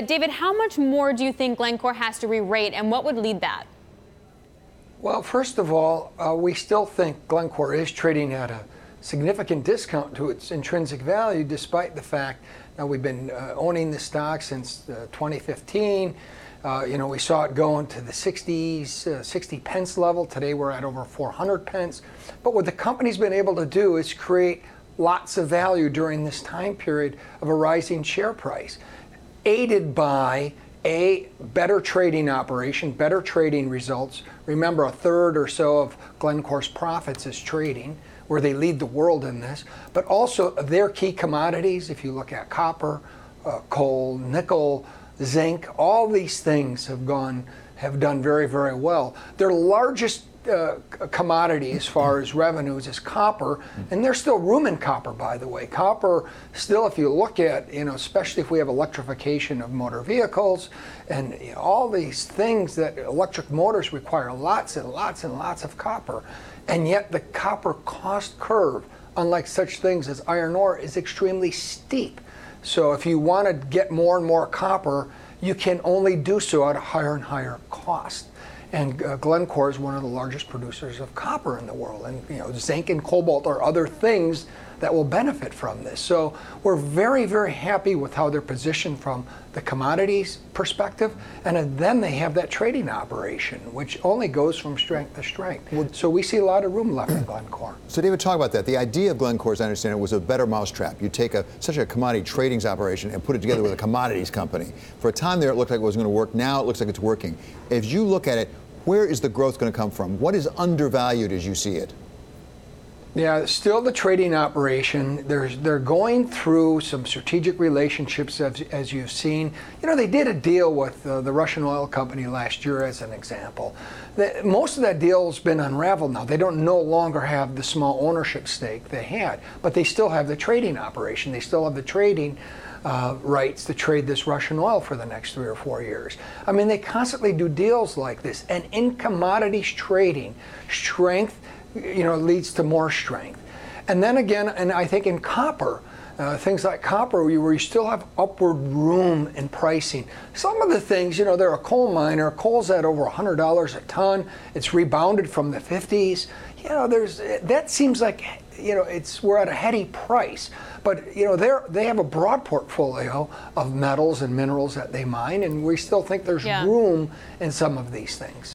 David, how much more do you think Glencore has to re-rate, and what would lead that? Well, first of all, we still think Glencore is trading at a significant discount to its intrinsic value, despite the fact that we've been owning the stock since 2015. We saw it go into the 60s, 60 pence level. Today we're at over 400 pence. But what the company's been able to do is create lots of value during this time period of a rising share price, aided by a better trading operation, better trading results. Remember, a third or so of Glencore's profits is trading, where they lead the world in this, but also their key commodities. If you look at copper, coal, nickel, zinc, all these things have done very, very well. Their largest commodity as far as revenues is copper, and there's still room in copper, by the way. Copper still, if you look at, especially if we have electrification of motor vehicles and all these things, that electric motors require lots and lots and lots of copper, and yet the copper cost curve, unlike such things as iron ore, is extremely steep. So if you want to get more and more copper, you can only do so at a higher and higher cost. And Glencore is one of the largest producers of copper in the world. And zinc and cobalt are other things that will benefit from this. So we're very, very happy with how they're positioned from the commodities perspective. And then they have that trading operation, which only goes from strength to strength. So we see a lot of room left in Glencore. So David, talk about that. The idea of Glencore, as I understand it, was a better mousetrap. You take such a commodity trading operation and put it together with a commodities company. For a time there, it looked like it was going to work. Now it looks like it's working. If you look at it, where is the growth going to come from? What is undervalued as you see it? Yeah, still the trading operation. They're going through some strategic relationships, as you've seen. They did a deal with the Russian oil company last year, as an example. Most of that deal has been unraveled now. They don't no longer have the small ownership stake they had, but they still have the trading operation. They still have the trading rights to trade this Russian oil for the next 3 or 4 years. I mean, they constantly do deals like this. And in commodities trading, strength leads to more strength. And then again, and I think in copper, things like copper, where you still have upward room in pricing. Some of the things, they're a coal miner. Coal's at over $100 a ton. It's rebounded from the 50s. That seems like, we're at a heady price. But, they have a broad portfolio of metals and minerals that they mine, and we still think there's room in some of these things.